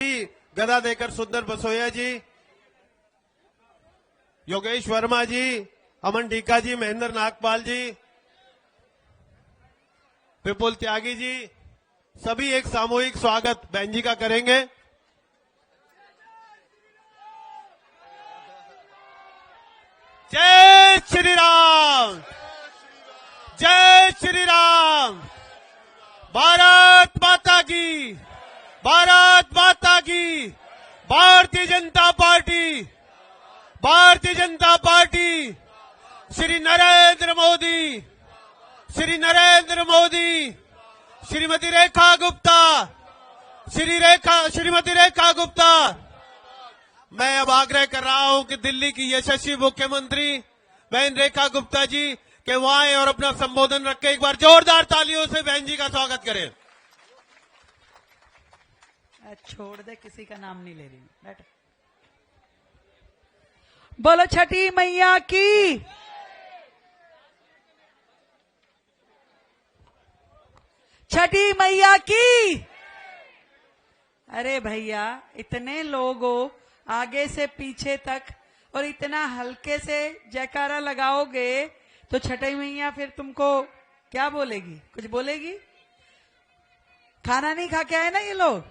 गदा देकर सुंदर बसोया जी, योगेश वर्मा जी, अमन टीका जी, महेंद्र नागपाल जी, विपुल त्यागी जी, सभी एक सामूहिक स्वागत बहन जी का करेंगे। जय श्री राम, जय श्री राम, भारत माता की, भारत माता की, भारतीय जनता पार्टी, भारतीय जनता पार्टी, श्री नरेंद्र मोदी, श्री नरेंद्र मोदी, श्रीमती रेखा गुप्ता, श्रीमती रेखा गुप्ता। मैं अब आग्रह कर रहा हूं कि दिल्ली की यशस्वी मुख्यमंत्री बहन रेखा गुप्ता जी के वहां आए और अपना संबोधन रख के एक बार जोरदार तालियों से बहन जी का स्वागत करें। छोड़ दे, किसी का नाम नहीं ले रही, बैठ। बोलो छठी मैया की, छठी मैया की। अरे भैया, इतने लोगों आगे से पीछे तक और इतना हल्के से जयकारा लगाओगे तो छठी मैया फिर तुमको क्या बोलेगी? कुछ बोलेगी? खाना नहीं खा के आए ना ये लोग।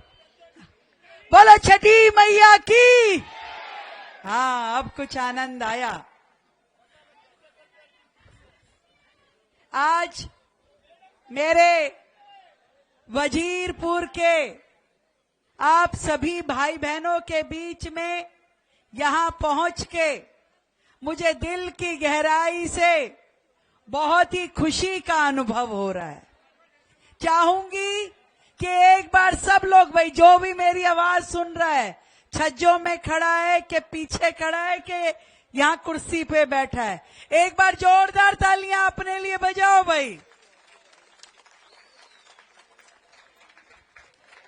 बोलो छठी मैया की। हाँ, अब कुछ आनंद आया। आज मेरे वजीरपुर के आप सभी भाई बहनों के बीच में यहां पहुंच के मुझे दिल की गहराई से बहुत ही खुशी का अनुभव हो रहा है। चाहूंगी कि एक बार सब लोग, भाई जो भी मेरी आवाज सुन रहा है, छज्जों में खड़ा है कि पीछे खड़ा है कि यहां कुर्सी पे बैठा है, एक बार जोरदार तालियां अपने लिए बजाओ भाई।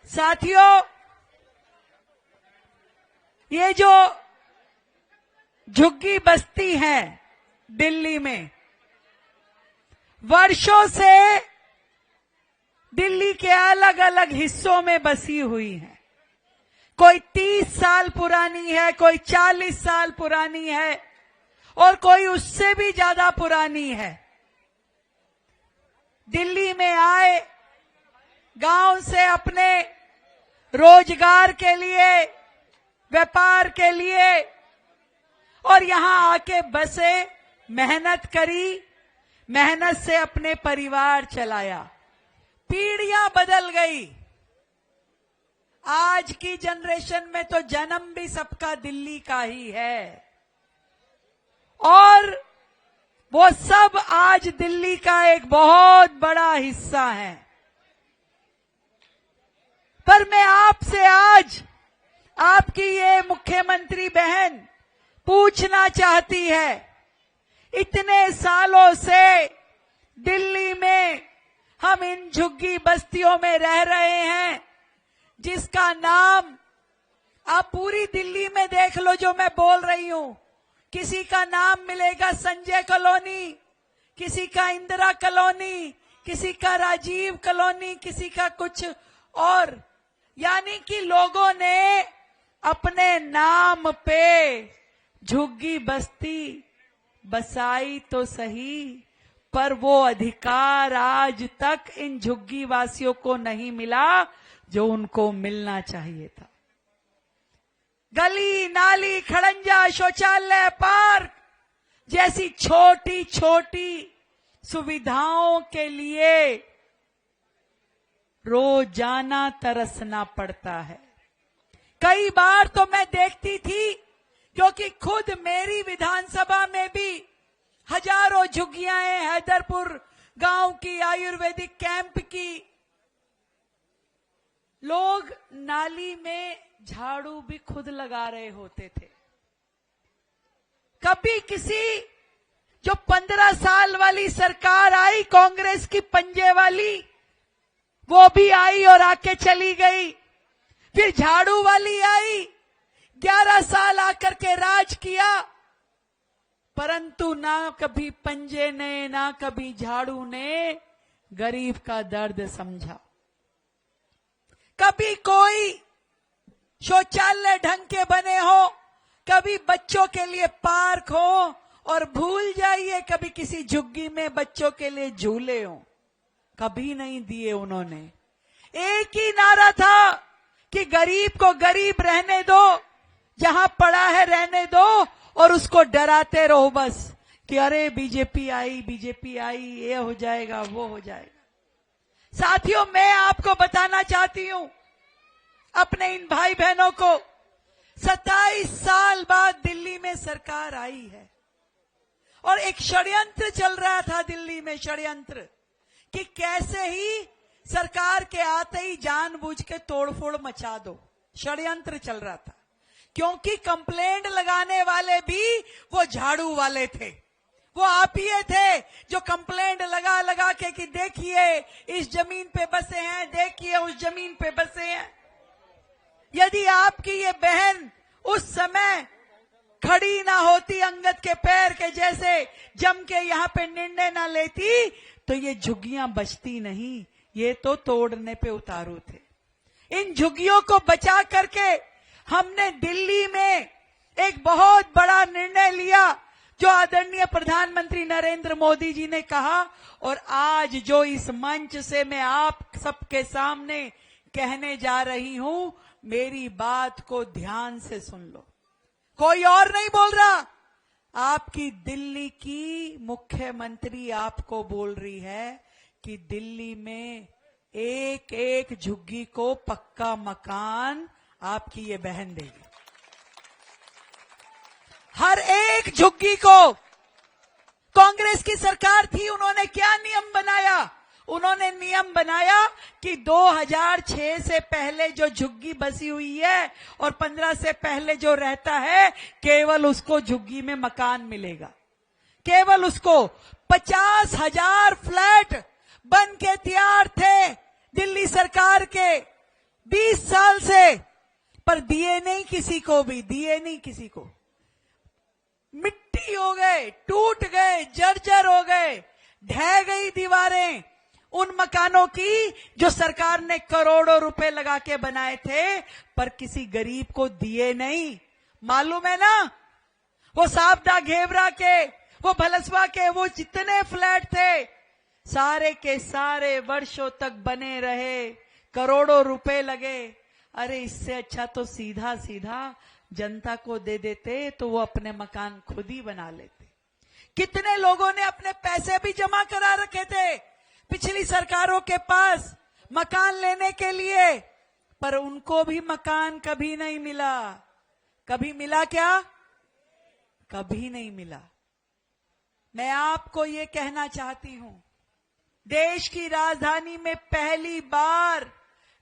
साथियों, ये जो झुग्गी बस्ती है दिल्ली में, वर्षों से दिल्ली के अलग अलग हिस्सों में बसी हुई है। कोई 30 साल पुरानी है, कोई 40 साल पुरानी है और कोई उससे भी ज्यादा पुरानी है। दिल्ली में आए, गांव से अपने रोजगार के लिए, व्यापार के लिए और यहां आके बसे, मेहनत करी, मेहनत से अपने परिवार चलाया। पीढ़ियां बदल गई। आज की जनरेशन में तो जन्म भी सबका दिल्ली का ही है और वो सब आज दिल्ली का एक बहुत बड़ा हिस्सा है। पर मैं आपसे आज आपकी ये मुख्यमंत्री बहन पूछना चाहती है, इतने सालों से दिल्ली में हम इन झुग्गी बस्तियों में रह रहे हैं, जिसका नाम आप पूरी दिल्ली में देख लो जो मैं बोल रही हूं, किसी का नाम मिलेगा संजय कॉलोनी, किसी का इंदिरा कॉलोनी, किसी का राजीव कॉलोनी, किसी का कुछ और। यानी कि लोगों ने अपने नाम पे झुग्गी बस्ती बसाई तो सही, पर वो अधिकार आज तक इन झुग्गी वासियों को नहीं मिला जो उनको मिलना चाहिए था। गली, नाली, खड़ंजा, शौचालय, पार्क जैसी छोटी छोटी सुविधाओं के लिए रोजाना तरसना पड़ता है। कई बार तो मैं देखती थी, क्योंकि खुद मेरी विधानसभा में भी हजारों झुग्गियां हैं, हैदरपुर गांव की, आयुर्वेदिक कैंप की, लोग नाली में झाड़ू भी खुद लगा रहे होते थे। कभी किसी जो 15 साल वाली सरकार आई, कांग्रेस की पंजे वाली, वो भी आई और आके चली गई। फिर झाड़ू वाली आई, 11 साल आकर के राज किया, परंतु ना कभी पंजे ने, ना कभी झाड़ू ने गरीब का दर्द समझा। कभी कोई शौचालय ढंग के बने हो, कभी बच्चों के लिए पार्क हो, और भूल जाइए कभी किसी झुग्गी में बच्चों के लिए झूले हो, कभी नहीं दिए उन्होंने। एक ही नारा था कि गरीब को गरीब रहने दो, जहां पड़ा है रहने दो, और उसको डराते रहो बस कि अरे बीजेपी आई, ये हो जाएगा, वो हो जाएगा। साथियों, मैं आपको बताना चाहती हूं, अपने इन भाई बहनों को, 27 साल बाद दिल्ली में सरकार आई है, और एक षड्यंत्र चल रहा था दिल्ली में, षड्यंत्र कि कैसे ही सरकार के आते ही जानबूझ के तोड़फोड़ मचा दो, षड्यंत्र चल रहा था। क्योंकि कंप्लेंट लगाने वाले भी वो झाड़ू वाले थे, वो आप ही थे जो कंप्लेंट लगा लगा के कि देखिए इस जमीन पे बसे हैं, देखिए उस जमीन पे बसे हैं। यदि आपकी ये बहन उस समय खड़ी ना होती, अंगद के पैर के जैसे जम के यहाँ पे निर्णय ना लेती, तो ये झुग्गियां बचती नहीं, ये तो तोड़ने पे उतारू थे। इन झुग्गियों को बचा करके हमने दिल्ली में एक बहुत बड़ा निर्णय लिया, जो आदरणीय प्रधानमंत्री नरेंद्र मोदी जी ने कहा, और आज जो इस मंच से मैं आप सबके सामने कहने जा रही हूं, मेरी बात को ध्यान से सुन लो। कोई और नहीं बोल रहा, आपकी दिल्ली की मुख्यमंत्री आपको बोल रही है कि दिल्ली में एक एक झुग्गी को पक्का मकान आपकी ये बहन देगी। हर एक झुग्गी को। कांग्रेस की सरकार थी, उन्होंने क्या नियम बनाया? उन्होंने नियम बनाया कि 2006 से पहले जो झुग्गी बसी हुई है और 15 से पहले जो रहता है, केवल उसको झुग्गी में मकान मिलेगा, केवल उसको। 50,000 फ्लैट बन के तैयार थे दिल्ली सरकार के 20 साल से, पर दिए नहीं किसी को भी, दिए नहीं किसी को। मिट्टी हो गए, टूट गए, जर्जर हो गए, ढह गई दीवारें उन मकानों की जो सरकार ने करोड़ों रुपए लगा के बनाए थे, पर किसी गरीब को दिए नहीं। मालूम है ना, वो साबदा घेवरा के, वो भलसवा के, वो जितने फ्लैट थे, सारे के सारे वर्षों तक बने रहे, करोड़ों रुपए लगे। अरे इससे अच्छा तो सीधा सीधा जनता को दे देते, तो वो अपने मकान खुद ही बना लेते। कितने लोगों ने अपने पैसे भी जमा करा रखे थे पिछली सरकारों के पास मकान लेने के लिए, पर उनको भी मकान कभी नहीं मिला। कभी मिला क्या? कभी नहीं मिला। मैं आपको ये कहना चाहती हूं, देश की राजधानी में पहली बार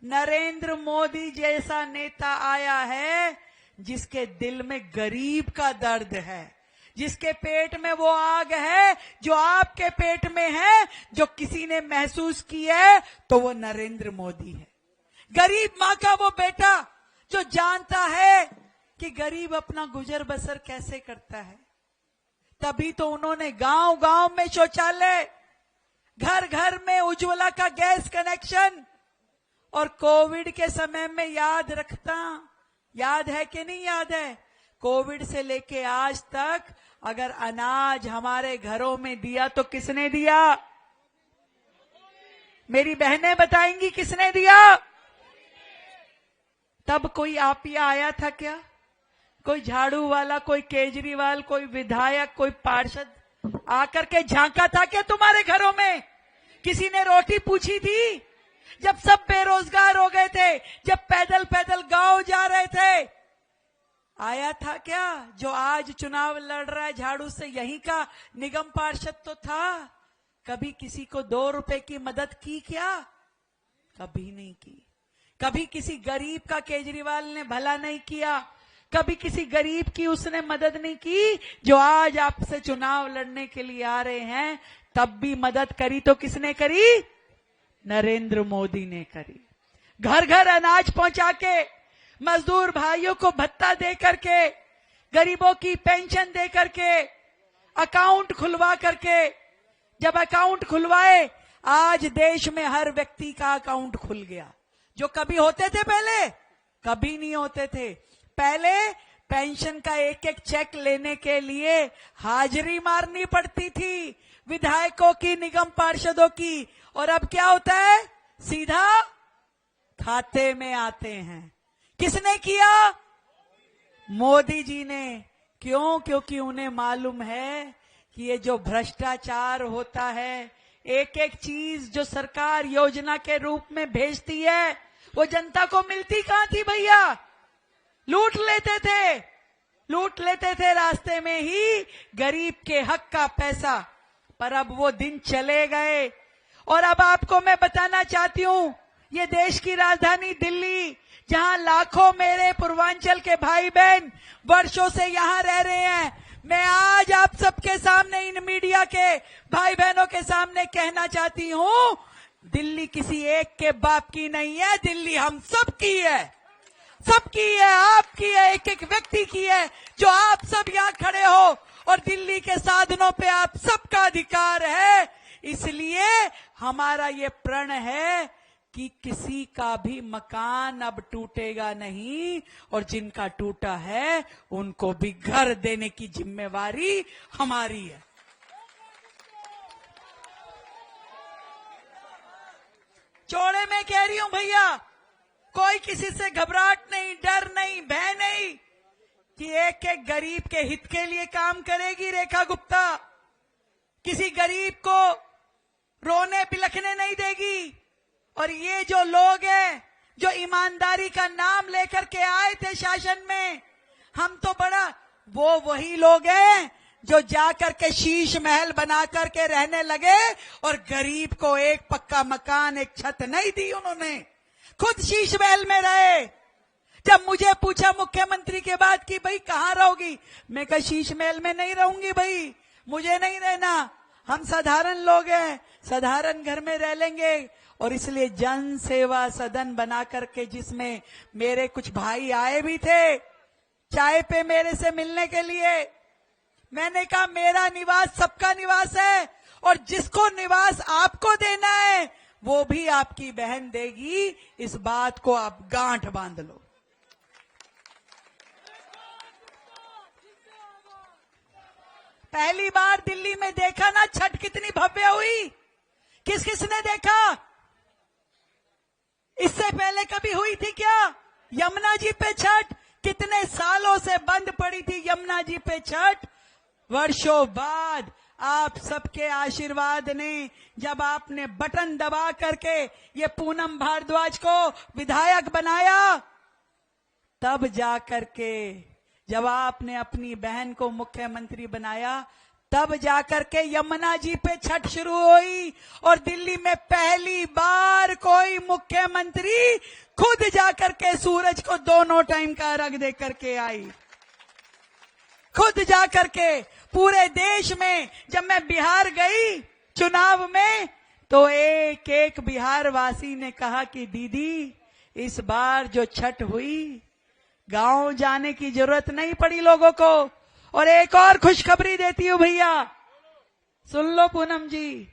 नरेंद्र मोदी जैसा नेता आया है जिसके दिल में गरीब का दर्द है, जिसके पेट में वो आग है जो आपके पेट में है, जो किसी ने महसूस की है, तो वो नरेंद्र मोदी है। गरीब माँ का वो बेटा जो जानता है कि गरीब अपना गुजर बसर कैसे करता है। तभी तो उन्होंने गांव गांव में शौचालय, घर घर में उज्ज्वला का गैस कनेक्शन, और कोविड के समय में याद है कि नहीं याद है, कोविड से लेके आज तक अगर अनाज हमारे घरों में दिया तो किसने दिया? मेरी बहनें बताएंगी किसने दिया? तब कोई आपिया आया था क्या? कोई झाड़ू वाला, कोई केजरीवाल, कोई विधायक, कोई पार्षद आकर के झांका था क्या तुम्हारे घरों में? किसी ने रोटी पूछी थी? जब सब बेरोजगार हो गए थे, जब पैदल पैदल गांव जा रहे थे, आया था क्या? जो आज चुनाव लड़ रहा है झाड़ू से, यहीं का निगम पार्षद तो था। कभी किसी को 2 रुपए की मदद की क्या? कभी नहीं की। कभी किसी गरीब का केजरीवाल ने भला नहीं किया, कभी किसी गरीब की उसने मदद नहीं की। जो आज आपसे चुनाव लड़ने के लिए आ रहे हैं, तब भी मदद करी तो किसने करी? नरेंद्र मोदी ने करी। घर घर अनाज पहुंचा के, मजदूर भाइयों को भत्ता दे करके, गरीबों की पेंशन दे करके, अकाउंट खुलवा करके, जब अकाउंट खुलवाए, आज देश में हर व्यक्ति का अकाउंट खुल गया। जो कभी होते थे पहले, कभी नहीं होते थे। पहले पेंशन का एक एक चेक लेने के लिए हाजिरी मारनी पड़ती थी विधायकों की, निगम पार्षदों की, और अब क्या होता है, सीधा खाते में आते हैं। किसने किया? मोदी जी ने। क्यों? क्योंकि उन्हें मालूम है कि ये जो भ्रष्टाचार होता है, एक एक चीज जो सरकार योजना के रूप में भेजती है, वो जनता को मिलती कहां थी भैया? लूट लेते थे रास्ते में ही गरीब के हक का पैसा। पर अब वो दिन चले गए। और अब आपको मैं बताना चाहती हूं, ये देश की राजधानी दिल्ली, जहां लाखों मेरे पूर्वांचल के भाई बहन वर्षों से यहां रह रहे हैं, मैं आज आप सबके सामने, इन मीडिया के भाई बहनों के सामने कहना चाहती हूं, दिल्ली किसी एक के बाप की नहीं है, दिल्ली हम सबकी है, सबकी है, आपकी है, एक एक व्यक्ति की है, जो आप सब यहां खड़े हो। और दिल्ली के साधनों पे आप सबका अधिकार है। इसलिए हमारा ये प्रण है कि किसी का भी मकान अब टूटेगा नहीं, और जिनका टूटा है उनको भी घर देने की जिम्मेवारी हमारी है। चौड़े में कह रही हूं भैया, कोई किसी से घबराहट नहीं, डर नहीं, भय नहीं, कि एक एक गरीब के हित के लिए काम करेगी रेखा गुप्ता। किसी गरीब को रोने बिलखने नहीं देगी। और ये जो लोग हैं जो ईमानदारी का नाम लेकर के आए थे शासन में, हम तो बड़ा, वो वही लोग हैं जो जाकर के शीश महल बना करके रहने लगे, और गरीब को एक पक्का मकान, एक छत नहीं दी उन्होंने, खुद शीश महल में रहे। जब मुझे पूछा मुख्यमंत्री के बाद कि भाई कहाँ रहोगी, मैं कहा शीश महल में नहीं रहूंगी भाई, मुझे नहीं रहना, हम साधारण लोग हैं, साधारण घर में रह लेंगे। और इसलिए जन सेवा सदन बना करके, जिसमें मेरे कुछ भाई आए भी थे चाय पे मेरे से मिलने के लिए, मैंने कहा मेरा निवास सबका निवास है, और जिसको निवास आपको देना है वो भी आपकी बहन देगी, इस बात को आप गांठ बांध लो। पहली बार दिल्ली में देखा ना छठ कितनी भव्य हुई, किस किसने देखा? इससे पहले कभी हुई थी क्या? यमुना जी पे छठ कितने सालों से बंद पड़ी थी, यमुना जी पे छठ वर्षों बाद आप सबके आशीर्वाद ने, जब आपने बटन दबा करके ये पूनम भारद्वाज को विधायक बनाया, तब जाकर के, जब आपने अपनी बहन को मुख्यमंत्री बनाया, तब जाकर के यमुना जी पे छठ शुरू हुई। और दिल्ली में पहली बार कोई मुख्यमंत्री खुद जाकर के सूरज को दोनों टाइम का अर्घ दे करके आई, खुद जाकर के। पूरे देश में जब मैं बिहार गई चुनाव में, तो एक एक बिहार वासी ने कहा कि दीदी, इस बार जो छठ हुई, गांव जाने की जरूरत नहीं पड़ी लोगों को। और एक और खुशखबरी देती हूं भैया, सुन लो पूनम जी,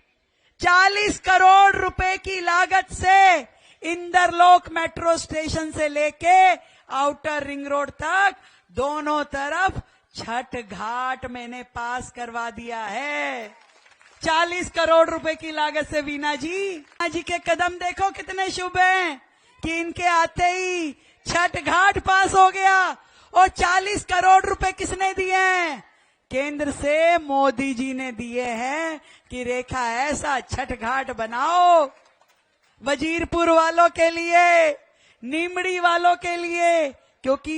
40 करोड़ रुपए की लागत से इंदरलोक मेट्रो स्टेशन से लेके आउटर रिंग रोड तक दोनों तरफ छठ घाट मैंने पास करवा दिया है, 40 करोड़ रुपए की लागत से। वीना जी के कदम देखो कितने शुभ हैं कि इनके आते ही छठ घाट पास हो गया। और 40 करोड़ रुपए किसने दिए हैं? केंद्र से मोदी जी ने दिए हैं कि रेखा ऐसा छठ घाट बनाओ, वजीरपुर वालों के लिए, नीमड़ी वालों के लिए, क्योंकि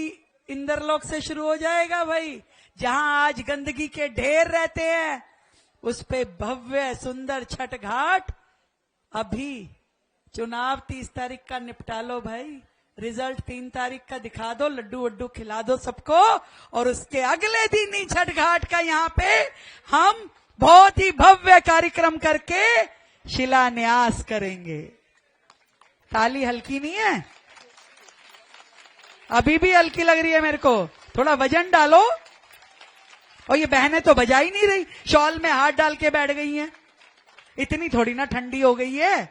इंदरलोक से शुरू हो जाएगा भाई, जहां आज गंदगी के ढेर रहते हैं, उस पे भव्य सुंदर छठ घाट। अभी चुनाव 30 तारीख का निपटा लो भाई, रिजल्ट 3 तारीख का दिखा दो, लड्डू वड्डू खिला दो सबको, और उसके अगले दिन ही छठ घाट का यहाँ पे हम बहुत ही भव्य कार्यक्रम करके शिलान्यास करेंगे। ताली हल्की नहीं है, अभी भी हल्की लग रही है मेरे को, थोड़ा वजन डालो। और ये बहनें तो बजा ही नहीं रही, शॉल में हाथ डाल के बैठ गई हैं, इतनी थोड़ी ना ठंडी हो गई है।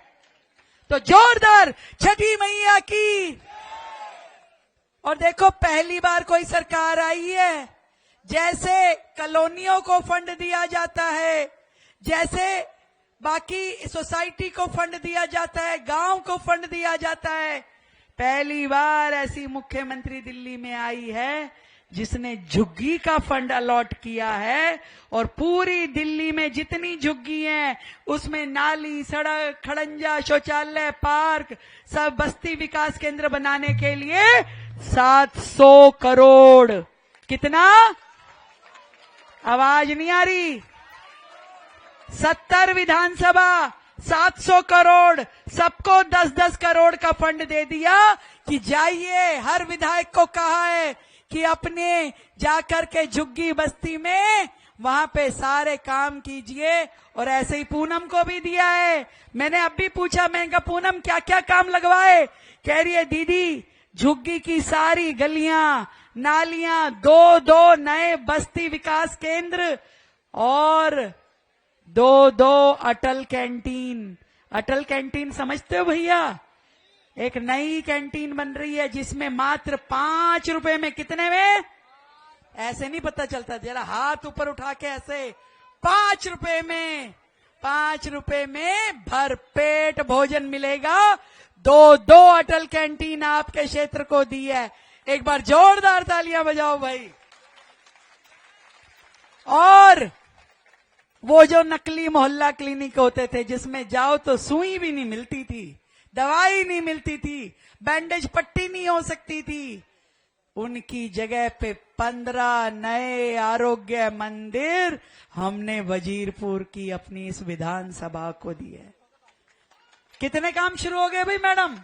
तो जोरदार छठी मैया की, और देखो पहली बार कोई सरकार आई है, जैसे कॉलोनियों को फंड दिया जाता है, जैसे बाकी सोसाइटी को फंड दिया जाता है, गांव को फंड दिया जाता है, पहली बार ऐसी मुख्यमंत्री दिल्ली में आई है जिसने झुग्गी का फंड अलॉट किया है। और पूरी दिल्ली में जितनी झुग्गी हैं उसमें नाली, सड़क, खड़ंजा, शौचालय, पार्क, सब बस्ती विकास केंद्र बनाने के लिए 700 करोड़। कितना? आवाज नहीं आ रही? 70 विधानसभा, 700 करोड़, सबको 10-10 करोड़ का फंड दे दिया कि जाइए। हर विधायक को कहा है कि अपने जाकर के झुग्गी बस्ती में वहां पे सारे काम कीजिए। और ऐसे ही पूनम को भी दिया है। मैंने अब भी पूछा, मैंने कहा पूनम क्या क्या काम लगवाए? कह रही है दीदी झुग्गी की सारी गलियां, नालियां, 2 नए बस्ती विकास केंद्र और 2 अटल कैंटीन। अटल कैंटीन समझते हो भैया? एक नई कैंटीन बन रही है जिसमें मात्र 5 रुपए में, कितने में? ऐसे नहीं पता चलता, जरा हाथ ऊपर उठा के ऐसे, 5 रुपए में, 5 रुपए में भरपेट भोजन मिलेगा। 2 अटल कैंटीन आपके क्षेत्र को दी है। एक बार जोरदार तालियां बजाओ भाई। और वो जो नकली मोहल्ला क्लिनिक होते थे जिसमें जाओ तो सुई भी नहीं मिलती थी, दवाई नहीं मिलती थी, बैंडेज पट्टी नहीं हो सकती थी, उनकी जगह पे 15 नए आरोग्य मंदिर हमने वजीरपुर की अपनी इस विधानसभा को दिए। कितने काम शुरू हो गए भाई मैडम?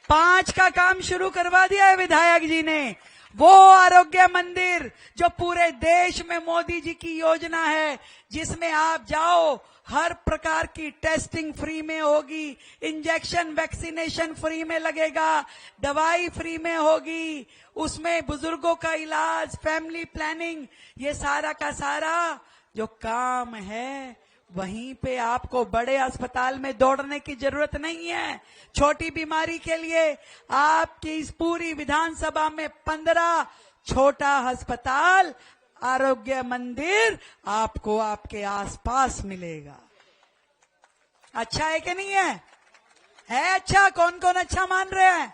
5 का काम शुरू करवा दिया है विधायक जी ने। वो आरोग्य मंदिर जो पूरे देश में मोदी जी की योजना है, जिसमें आप जाओ हर प्रकार की टेस्टिंग फ्री में होगी, इंजेक्शन वैक्सीनेशन फ्री में लगेगा, दवाई फ्री में होगी, उसमें बुजुर्गों का इलाज, फैमिली प्लानिंग, ये सारा का सारा जो काम है वहीं पे आपको बड़े अस्पताल में दौड़ने की जरूरत नहीं है। छोटी बीमारी के लिए आपकी इस पूरी विधानसभा में 15 छोटा अस्पताल, आरोग्य मंदिर आपको आपके आसपास मिलेगा। अच्छा है कि नहीं है? है अच्छा? कौन कौन अच्छा मान रहे हैं?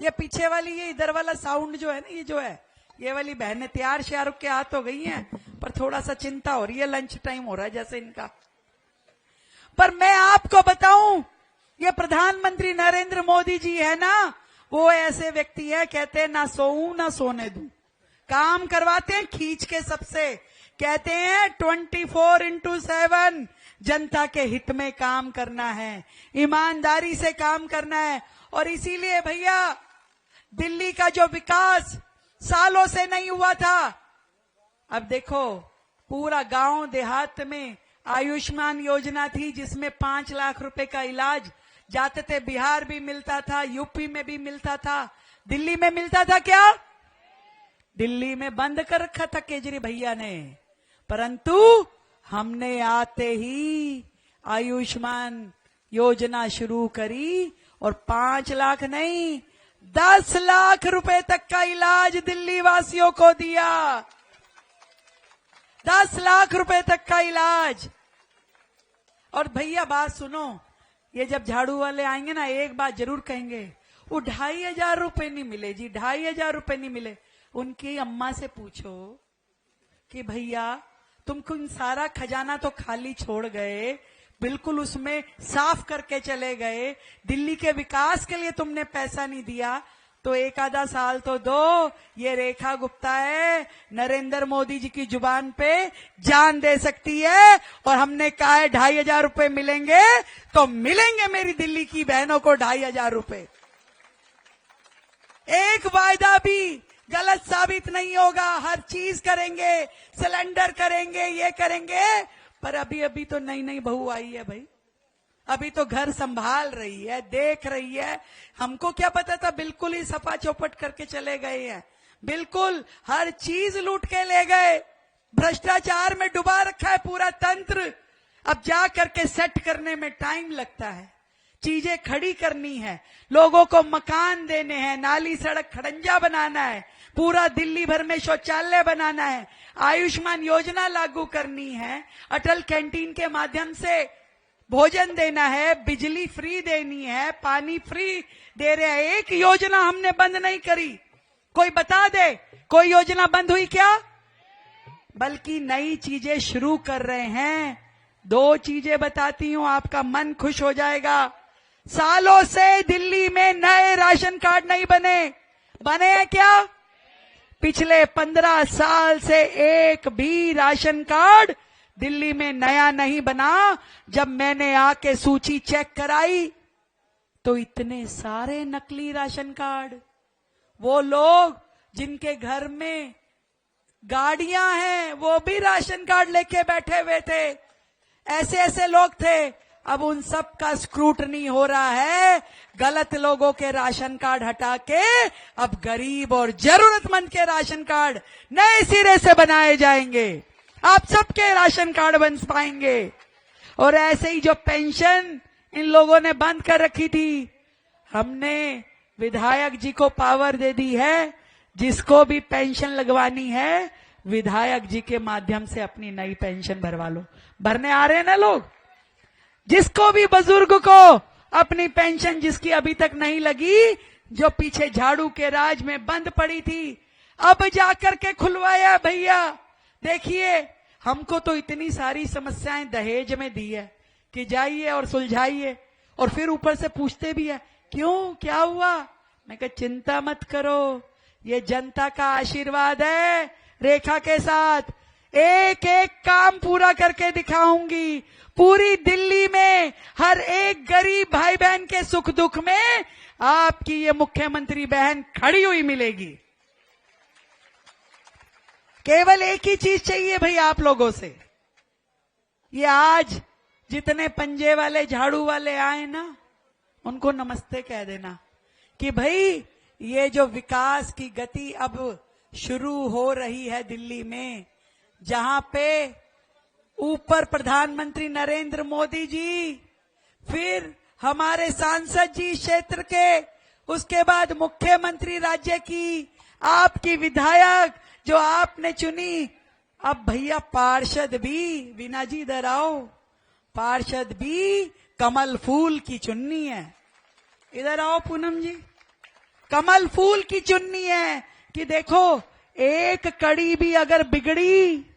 ये पीछे वाली, ये इधर वाला साउंड जो है ना, ये जो है, ये वाली बहनें तैयार शाहरुख के हाथ हो गई हैं, पर थोड़ा सा चिंता हो रही है, लंच टाइम हो रहा है जैसे इनका। पर मैं आपको बताऊं, ये प्रधानमंत्री नरेंद्र मोदी जी है ना, वो ऐसे व्यक्ति है, कहते हैं ना सोऊं ना सोने दूं, काम करवाते हैं खींच के सबसे। कहते हैं 24x7 जनता के हित में काम करना है, ईमानदारी से काम करना है। और इसीलिए भैया दिल्ली का जो विकास सालों से नहीं हुआ था, अब देखो पूरा गांव देहात में आयुष्मान योजना थी जिसमें 5 लाख रुपए का इलाज जाते थे। बिहार भी मिलता था, यूपी में भी मिलता था, दिल्ली में मिलता था क्या? दिल्ली में बंद कर रखा था केजरी भैया ने। परंतु हमने आते ही आयुष्मान योजना शुरू करी और 5 लाख नहीं 10 लाख रुपए तक का इलाज दिल्ली वासियों को दिया। 10 लाख रुपए तक का इलाज। और भैया बात सुनो, ये जब झाड़ू वाले आएंगे ना, एक बात जरूर कहेंगे, वो 2500 रुपए नहीं मिले जी, 2500 रुपए नहीं मिले। उनकी अम्मा से पूछो कि भैया तुमको सारा खजाना तो खाली छोड़ गए, बिल्कुल उसमें साफ करके चले गए, दिल्ली के विकास के लिए तुमने पैसा नहीं दिया, तो एक आधा साल तो दो। ये रेखा गुप्ता है, नरेंद्र मोदी जी की जुबान पे जान दे सकती है। और हमने कहा है 2500 रुपए मिलेंगे तो मिलेंगे मेरी दिल्ली की बहनों को 2500 रुपए। एक वायदा भी गलत साबित नहीं होगा, हर चीज करेंगे, सिलेंडर करेंगे, ये करेंगे। पर अभी अभी तो नई नई बहू आई है भाई, अभी तो घर संभाल रही है, देख रही है। हमको क्या पता था, बिल्कुल ही सफा चौपट करके चले गए हैं, बिल्कुल हर चीज लूट के ले गए, भ्रष्टाचार में डुबा रखा है पूरा तंत्र। अब जा करके सेट करने में टाइम लगता है। चीजें खड़ी करनी है, लोगों को मकान देने हैं, नाली सड़क खड़ंजा बनाना है, पूरा दिल्ली भर में शौचालय बनाना है, आयुष्मान योजना लागू करनी है, अटल कैंटीन के माध्यम से भोजन देना है, बिजली फ्री देनी है, पानी फ्री दे रहे हैं। एक योजना हमने बंद नहीं करी। कोई बता दे कोई योजना बंद हुई क्या? बल्कि नई चीजें शुरू कर रहे हैं। 2 चीजें बताती हूं, आपका मन खुश हो जाएगा। सालों से दिल्ली में नए राशन कार्ड नहीं बने हैं क्या? पिछले 15 साल से एक भी राशन कार्ड दिल्ली में नया नहीं बना। जब मैंने आके सूची चेक कराई तो इतने सारे नकली राशन कार्ड। वो लोग जिनके घर में गाड़ियां हैं वो भी राशन कार्ड लेके बैठे हुए थे। ऐसे ऐसे लोग थे। अब उन सब का स्क्रूटनी हो रहा है। गलत लोगों के राशन कार्ड हटा के अब गरीब और जरूरतमंद के राशन कार्ड नए सिरे से बनाए जाएंगे। आप सबके राशन कार्ड बन पाएंगे। और ऐसे ही जो पेंशन इन लोगों ने बंद कर रखी थी, हमने विधायक जी को पावर दे दी है। जिसको भी पेंशन लगवानी है विधायक जी के माध्यम से अपनी नई पेंशन भरवा लो। भरने आ रहे हैं ना लोग? जिसको भी बुजुर्ग को अपनी पेंशन जिसकी अभी तक नहीं लगी, जो पीछे झाड़ू के राज में बंद पड़ी थी, अब जाकर के खुलवाया भैया। देखिए, हमको तो इतनी सारी समस्याएं दहेज में दी है कि जाइए और सुलझाइए, और फिर ऊपर से पूछते भी है क्यों, क्या हुआ? मैं कहा चिंता मत करो, ये जनता का आशीर्वाद है। रेखा के साथ एक एक काम पूरा करके दिखाऊंगी। पूरी दिल्ली में हर एक गरीब भाई बहन के सुख दुख में आपकी ये मुख्यमंत्री बहन खड़ी हुई मिलेगी। केवल एक ही चीज चाहिए भाई आप लोगों से। ये आज जितने पंजे वाले झाड़ू वाले आए ना, उनको नमस्ते कह देना कि भाई ये जो विकास की गति अब शुरू हो रही है दिल्ली में, जहां पे ऊपर प्रधानमंत्री नरेंद्र मोदी जी, फिर हमारे सांसद जी क्षेत्र के, उसके बाद मुख्यमंत्री राज्य की, आपकी विधायक जो आपने चुनी, अब भैया पार्षद भी, वीना जी इधर आओ, पार्षद भी कमल फूल की चुन्नी है। इधर आओ पूनम जी, कमल फूल की चुन्नी है कि देखो एक कड़ी भी अगर बिगड़ी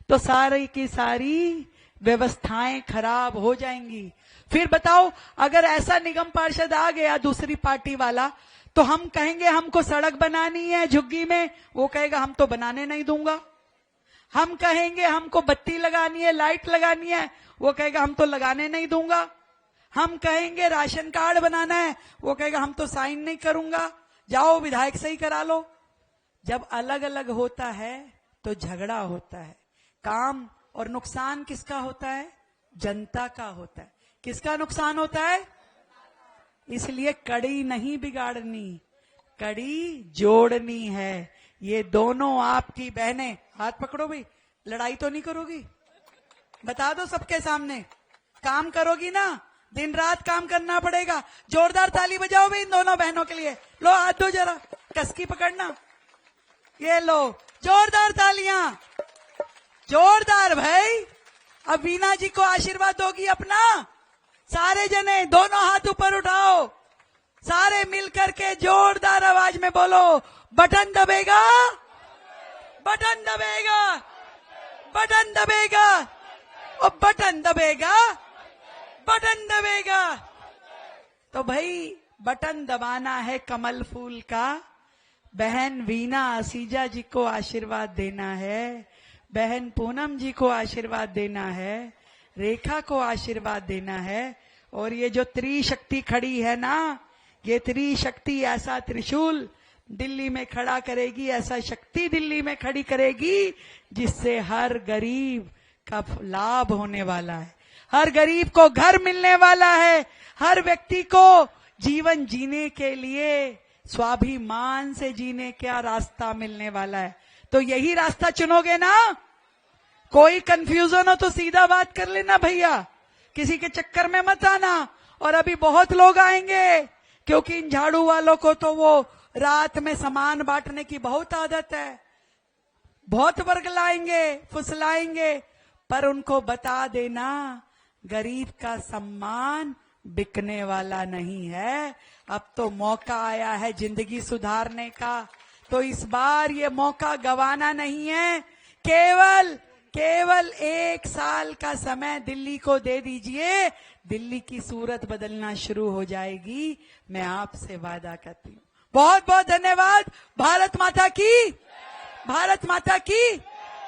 तो सारी की सारी व्यवस्थाएं खराब हो जाएंगी। फिर बताओ, अगर ऐसा निगम पार्षद आ गया दूसरी पार्टी वाला, तो हम कहेंगे हमको सड़क बनानी है झुग्गी में, वो कहेगा हम तो बनाने नहीं दूंगा। हम कहेंगे हमको बत्ती लगानी है, लाइट लगानी है, वो कहेगा हम तो लगाने नहीं दूंगा। हम कहेंगे राशन कार्ड बनाना है, वो कहेगा हम तो साइन नहीं करूंगा, जाओ विधायक से ही करा लो। जब अलग अलग होता है तो झगड़ा होता है। काम और नुकसान किसका होता है? जनता का होता है। किसका नुकसान होता है? इसलिए कड़ी नहीं बिगाड़नी, कड़ी जोड़नी है। ये दोनों आपकी बहनें, हाथ पकड़ो भाई, लड़ाई तो नहीं करोगी? बता दो सबके सामने, काम करोगी ना? दिन रात काम करना पड़ेगा। जोरदार ताली बजाओ भाई इन दोनों बहनों के लिए। लो हाथ दो जरा, कसकी पकड़ना। ये लो, जोरदार तालियां, जोरदार भाई। अब वीना जी को आशीर्वाद दोगी अपना? सारे जने दोनों हाथ ऊपर उठाओ, सारे मिलकर के जोरदार आवाज में बोलो, बटन दबेगा, बटन दबेगा, बटन दबेगा, और बटन दबेगा, बटन दबेगा। तो भाई बटन दबाना है कमल फूल का। बहन वीना असीजा जी को आशीर्वाद देना है, बहन पूनम जी को आशीर्वाद देना है, रेखा को आशीर्वाद देना है। और ये जो त्रिशक्ति खड़ी है ना, ये त्रिशक्ति ऐसा त्रिशूल दिल्ली में खड़ा करेगी, ऐसा शक्ति दिल्ली में खड़ी करेगी जिससे हर गरीब का लाभ होने वाला है, हर गरीब को घर मिलने वाला है, हर व्यक्ति को जीवन जीने के लिए स्वाभिमान से जीने का रास्ता मिलने वाला है। तो यही रास्ता चुनोगे ना? कोई कंफ्यूजन हो तो सीधा बात कर लेना भैया, किसी के चक्कर में मत आना। और अभी बहुत लोग आएंगे, क्योंकि इन झाड़ू वालों को तो वो रात में सामान बांटने की बहुत आदत है। बहुत वर्गलाएंगे, फुसलाएंगे, पर उनको बता देना गरीब का सम्मान बिकने वाला नहीं है। अब तो मौका आया है जिंदगी सुधारने का, तो इस बार ये मौका गंवाना नहीं है। केवल 1 साल का समय दिल्ली को दे दीजिए, दिल्ली की सूरत बदलना शुरू हो जाएगी, मैं आपसे वादा करती हूँ। बहुत बहुत धन्यवाद। भारत माता की, भारत माता की।